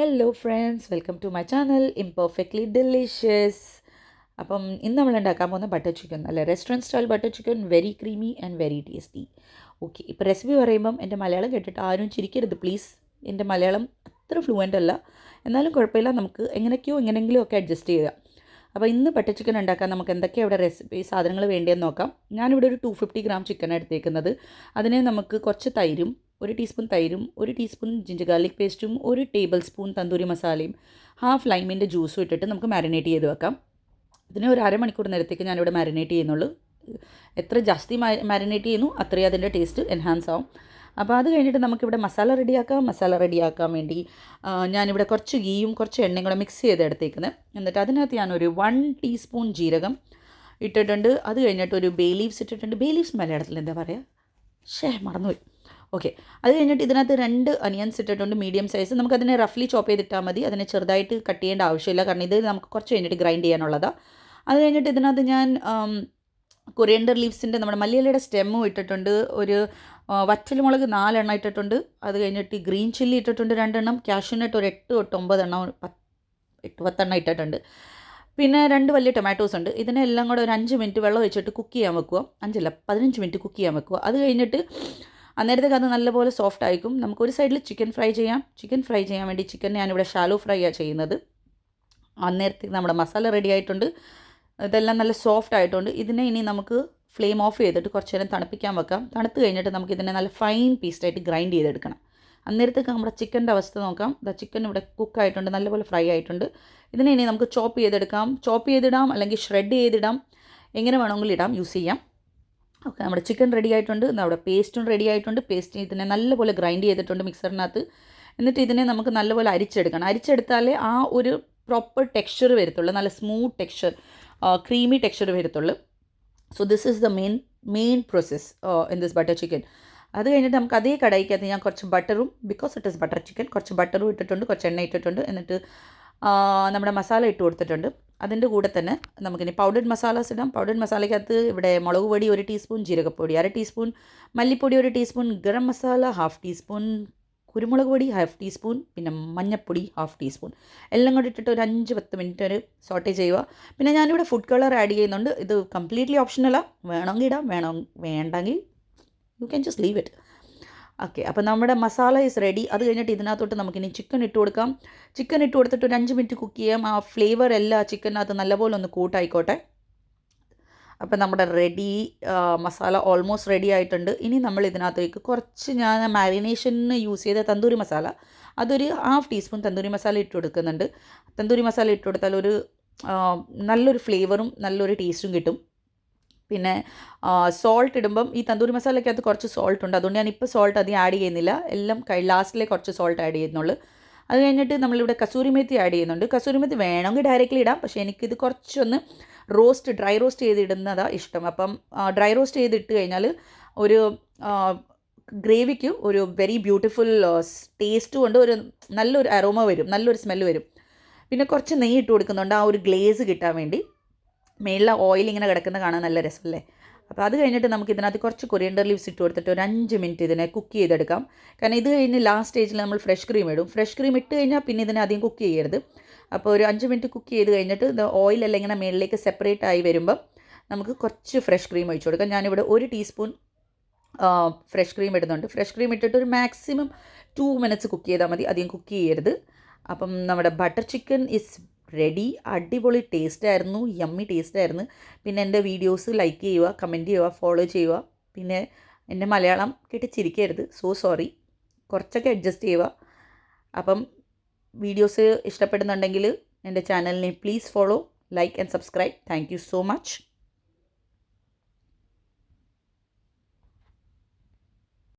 Hello friends, welcome to my channel imperfectly delicious. അപ്പം ഇന്ന് നമ്മൾ ഉണ്ടാക്കാൻ പോകുന്ന ബട്ടർ ചിക്കൻ, അല്ല restaurant style butter chicken, very creamy and very tasty. Okay, ഇപ്പോൾ റെസിപ്പി പറയുമ്പം എൻ്റെ മലയാളം കേട്ടിട്ട് ആരും ചിരിക്കരുത് പ്ലീസ്. എൻ്റെ മലയാളം അത്ര ഫ്ലുവൻ്റ് അല്ല, എന്നാലും കുഴപ്പമില്ല, നമുക്ക് എങ്ങനെയെങ്കിലും ഒക്കെ അഡ്ജസ്റ്റ് ചെയ്യുക. അപ്പോൾ ഇന്ന് ബട്ടർ ചിക്കൻ ഉണ്ടാക്കാൻ നമുക്ക് എന്തൊക്കെയാണ് ഇവിടെ റെസിപ്പി സാധനങ്ങൾ വേണ്ടിയെന്ന് നോക്കാം. ഞാനിവിടെ ഒരു 250 ഗ്രാം ചിക്കൻ എടുത്തേക്കുന്നത്. അതിനെ നമുക്ക് കുറച്ച് തൈരും, 1 ടീസ്പൂൺ തൈരും, 1 ടീസ്പൂൺ ജിഞ്ചർ ഗാർലിക് പേസ്റ്റും, 1 ടേബിൾ സ്പൂൺ തന്തൂരി മസാലയും, ഹാഫ് ലൈമിൻ്റെ ജ്യൂസും ഇട്ടിട്ട് നമുക്ക് മാരിനേറ്റ് ചെയ്ത് വെക്കാം. ഇതിനെ ഒരു അരമണിക്കൂർ നേരത്തേക്ക് ഞാനിവിടെ മാരിനേറ്റ് ചെയ്യുന്നുള്ളൂ. എത്ര ജാസ്തി മാരിനേറ്റ് ചെയ്യുന്നു അത്രയും അതിൻ്റെ ടേസ്റ്റ് എൻഹാൻസ് ആവും. അപ്പോൾ അത് കഴിഞ്ഞിട്ട് നമുക്കിവിടെ മസാല റെഡിയാക്കാൻ വേണ്ടി ഞാനിവിടെ കുറച്ച് ഗീയും കുറച്ച് എണ്ണയും കൂടെ മിക്സ് ചെയ്ത് എടുത്തേക്കുന്നത്. എന്നിട്ട് അതിനകത്ത് ഞാനൊരു 1 ടീസ്പൂൺ ജീരകം ഇട്ടിട്ടുണ്ട്. അത് കഴിഞ്ഞിട്ട് ഒരു ബേ ലീവ്സ് ഇട്ടിട്ടുണ്ട്. ബേ ലീവ്സ് മലയാളത്തിൽ എന്താ പറയുക, മറന്നുപോയി. ഓക്കെ, അത് കഴിഞ്ഞിട്ട് ഇതിനകത്ത് 2 അനിയൻസ് ഇട്ടിട്ടുണ്ട്, മീഡിയം സൈസ്. നമുക്കതിനെ റഫ്ലി ചോപ്പ് ചെയ്തിട്ടാൽ മതി, അതിനെ ചെറുതായിട്ട് കട്ട് ചെയ്യേണ്ട ആവശ്യമില്ല, കാരണം ഇത് നമുക്ക് കുറച്ച് കഴിഞ്ഞിട്ട് ഗ്രൈൻഡ് ചെയ്യാനുള്ളതാണ്. അത് കഴിഞ്ഞിട്ട് ഇതിനകത്ത് ഞാൻ കൊറിയൻഡർ ലീവ്സിൻ്റെ നമ്മുടെ മല്ലിയിലയുടെ സ്റ്റെമ്മും ഇട്ടിട്ടുണ്ട്. ഒരു വറ്റൽമുളക് 4 എണ്ണം ഇട്ടിട്ടുണ്ട്. അത് കഴിഞ്ഞിട്ട് ഗ്രീൻ ചില്ലി ഇട്ടിട്ടുണ്ട് 2 എണ്ണം. കാഷ്യൂനട്ട് ഒരു 8 തൊട്ട് 9 എണ്ണം, 10 എണ്ണം ഇട്ടിട്ടുണ്ട്. പിന്നെ 2 വലിയ ടൊമാറ്റോസ് ഉണ്ട്. ഇതിനെല്ലാം കൂടെ ഒരു 5 മിനിറ്റ് വെള്ളം ഒഴിച്ചിട്ട് കുക്ക് ചെയ്യാൻ വെക്കുക. 15 മിനിറ്റ് കുക്ക് ചെയ്യാൻ വെക്കുക. അത് കഴിഞ്ഞിട്ട് അന്നേരത്തേക്ക് അത് നല്ലപോലെ സോഫ്റ്റ് ആയിരിക്കും. നമുക്കൊരു സൈഡിൽ ചിക്കൻ ഫ്രൈ ചെയ്യാം. ചിക്കൻ ഫ്രൈ ചെയ്യാൻ വേണ്ടി ചിക്കൻ ഞാനിവിടെ ഷാലോ ഫ്രൈ ആണ് ചെയ്യുന്നത്. അന്നേരത്തേക്ക് നമ്മുടെ മസാല റെഡി ആയിട്ടുണ്ട്. ഇതെല്ലാം നല്ല സോഫ്റ്റ് ആയിട്ടുണ്ട്. ഇതിനെ ഇനി നമുക്ക് ഫ്ലെയിം ഓഫ് ചെയ്തിട്ട് കുറച്ച് നേരം തണുപ്പിക്കാൻ വെക്കാം. തണുത്ത് കഴിഞ്ഞിട്ട് നമുക്ക് ഇതിനെ നല്ല ഫൈൻ പീസായിട്ട് ഗ്രൈൻഡ് ചെയ്തെടുക്കണം. അന്നേരത്തേക്ക് നമ്മുടെ ചിക്കൻ്റെ അവസ്ഥ നോക്കാം. ചിക്കൻ ഇവിടെ കുക്കായിട്ടുണ്ട്, നല്ലപോലെ ഫ്രൈ ആയിട്ടുണ്ട്. ഇതിനെ ഇനി നമുക്ക് ചോപ്പ് ചെയ്തിടാം, അല്ലെങ്കിൽ ഷ്രെഡ് ചെയ്തിടാം, എങ്ങനെ വേണമെങ്കിലും ഇടാം, യൂസ് ചെയ്യാം. ഓക്കെ, നമ്മുടെ ചിക്കൻ റെഡി ആയിട്ടുണ്ട്. നമ്മുടെ പേസ്റ്റും റെഡി ആയിട്ടുണ്ട്. പേസ്റ്റ് ഇതിനെ നല്ലപോലെ ഗ്രൈൻഡ് ചെയ്തിട്ടുണ്ട് മിക്സറിനകത്ത്. എന്നിട്ട് ഇതിനെ നമുക്ക് നല്ലപോലെ അരിച്ചെടുക്കണം. അരിച്ചെടുത്താലേ ആ ഒരു പ്രോപ്പർ ടെക്സ്ചർ വരത്തുള്ളൂ, നല്ല സ്മൂത്ത് ടെക്സ്ചർ, ക്രീമി ടെക്സ്ചർ വരത്തുള്ളൂ. So this is the main process in this butter chicken. അത് കഴിഞ്ഞിട്ട് നമുക്ക് അതേ കടായിക്കകത്ത് ഞാൻ കുറച്ച് ബട്ടറും, because it is butter chicken, കുറച്ച് ബട്ടറും ഇട്ടിട്ടുണ്ട്, കുറച്ച് എണ്ണ ഇട്ടിട്ടുണ്ട്. എന്നിട്ട് നമ്മുടെ മസാല ഇട്ട് കൊടുത്തിട്ടുണ്ട്. അതിൻ്റെ കൂടെ തന്നെ നമുക്കിനി പൗഡർഡ് മസാലാസ് ഇടാം. പൗഡർഡ് മസാലയ്ക്കകത്ത് ഇവിടെ മുളക് പൊടി 1 ടീസ്പൂൺ, ജീരകപ്പൊടി 1/2 ടീസ്പൂൺ, മല്ലിപ്പൊടി 1 ടീസ്പൂൺ, ഗരം മസാല 1/2 ടീസ്പൂൺ, കുരുമുളക് പൊടി 1/2 ടീസ്പൂൺ, പിന്നെ മഞ്ഞൾപ്പൊടി 1/2 ടീസ്പൂൺ. എല്ലാം കൂടി ഇട്ടിട്ട് ഒരു 5-10 മിനിറ്റ് ഒരു സോട്ടേ ചെയ്യുക. പിന്നെ ഞാനിവിടെ ഫുഡ് കളർ ആഡ് ചെയ്യുന്നുണ്ട്. ഇത് കംപ്ലീറ്റ്ലി ഓപ്ഷനലാണ്. വേണമെങ്കിൽ ഇടാം, വേണ്ടെങ്കിൽ you can just leave it. Okay, അപ്പോൾ നമ്മുടെ മസാല ഈസ് റെഡി. അത് കഴിഞ്ഞിട്ട് ഇതിനകത്തോട്ട് നമുക്കിനി ചിക്കൻ ഇട്ട് കൊടുക്കാം. ചിക്കൻ ഇട്ട് കൊടുത്തിട്ട് ഒരു 5 മിനിറ്റ് കുക്ക് ചെയ്യാം. ആ ഫ്ലേവർ എല്ലാം ചിക്കനകത്ത് നല്ലപോലെ ഒന്ന് കൂട്ടായിക്കോട്ടെ. അപ്പോൾ നമ്മുടെ മസാല ഓൾമോസ്റ്റ് റെഡി ആയിട്ടുണ്ട്. ഇനി നമ്മൾ ഇതിനകത്തേക്ക് കുറച്ച് ഞാൻ മാരിനേഷന് യൂസ് ചെയ്ത തന്തൂരി മസാല, അതൊരു 1/2 ടീസ്പൂൺ തന്തൂരി മസാല ഇട്ട് കൊടുക്കുന്നുണ്ട്. തന്തൂരി മസാല ഇട്ട് കൊടുത്താൽ ഒരു നല്ലൊരു ഫ്ലേവറും നല്ലൊരു ടേസ്റ്റും കിട്ടും. പിന്നെ സോൾട്ട് ഇടുമ്പം ഈ തന്തൂരി മസാലയ്ക്കകത്ത് കുറച്ച് സോൾട്ട് ഉണ്ട്, അതുകൊണ്ട് ഞാനിപ്പോൾ സോൾട്ട് അധികം ആഡ് ചെയ്യുന്നില്ല. എല്ലാം ലാസ്റ്റിലെ കുറച്ച് സോൾട്ട് ആഡ് ചെയ്യുന്നുള്ളൂ. അത് കഴിഞ്ഞിട്ട് നമ്മളിവിടെ കസൂരി മേത്തി ആഡ് ചെയ്യുന്നുണ്ട്. കസൂരി മേത്തി വേണമെങ്കിൽ ഡയറക്റ്റ്ലി ഇടാം, പക്ഷേ എനിക്കിത് കുറച്ചൊന്ന് ഡ്രൈ റോസ്റ്റ് ചെയ്തിടുന്നതാണ് ഇഷ്ടം. അപ്പം ഡ്രൈ റോസ്റ്റ് ചെയ്തിട്ട് കഴിഞ്ഞാൽ ഒരു ഗ്രേവിക്ക് ഒരു വെരി ബ്യൂട്ടിഫുൾ ടേസ്റ്റും ഉണ്ട്, ഒരു നല്ലൊരു അരോമ വരും, നല്ലൊരു സ്മെല്ല് വരും. പിന്നെ കുറച്ച് നെയ്യ് ഇട്ട് കൊടുക്കുന്നുണ്ട്, ആ ഒരു ഗ്ലേസ് കിട്ടാൻ വേണ്ടി. മേളിലെ ഓയിൽ ഇങ്ങനെ കിടക്കുന്ന കാണാൻ നല്ല രസമല്ലേ. അപ്പോൾ അത് കഴിഞ്ഞിട്ട് നമുക്ക് ഇതിനകത്ത് കുറച്ച് കൊറിയൻഡർ ലീവ്സ് ഇട്ട് കൊടുത്തിട്ട് ഒരു 5 മിനിറ്റ് ഇതിനെ കുക്ക് ചെയ്തെടുക്കാം. കാരണം ഇത് കഴിഞ്ഞ് ലാസ്റ്റ് സ്റ്റേജിൽ നമ്മൾ ഫ്രഷ് ക്രീം ഇടും. ഫ്രഷ് ക്രീം ഇട്ട് കഴിഞ്ഞാൽ പിന്നെ ഇതിനെ അധികം കുക്ക് ചെയ്യരുത്. അപ്പോൾ ഒരു 5 മിനിറ്റ് കുക്ക് ചെയ്ത് കഴിഞ്ഞിട്ട് ഇത് ഓയിലെല്ലാം ഇങ്ങനെ മേളിലേക്ക് സെപ്പറേറ്റ് ആയി വരുമ്പം നമുക്ക് കുറച്ച് ഫ്രഷ് ക്രീം ഒഴിച്ച് കൊടുക്കാം. ഞാനിവിടെ 1 ടീസ്പൂൺ ഫ്രഷ് ക്രീം ഇടുന്നുണ്ട്. ഫ്രഷ് ക്രീം ഇട്ടിട്ട് ഒരു മാക്സിമം 2 മിനിറ്റ്സ് കുക്ക് ചെയ്താൽ മതി, അധികം കുക്ക് ചെയ്യരുത്. അപ്പം നമ്മുടെ ബട്ടർ ചിക്കൻ ഇസ് റെഡി. അടിപൊളി ടേസ്റ്റ് ആയിരുന്നു, യമ്മി ടേസ്റ്റ് ആയിരുന്നു. പിന്നെ എൻ്റെ വീഡിയോസ് ലൈക്ക് ചെയ്യുക, കമൻറ്റ് ചെയ്യുക, ഫോളോ ചെയ്യുക. പിന്നെ എൻ്റെ മലയാളം കേട്ട് ചിരിക്കരുത്, സോ സോറി, കുറച്ചൊക്കെ അഡ്ജസ്റ്റ് ചെയ്യുക. അപ്പം വീഡിയോസ് ഇഷ്ടപ്പെടുന്നുണ്ടെങ്കിൽ എൻ്റെ ചാനലിനെ please follow, like and subscribe. Thank you so much.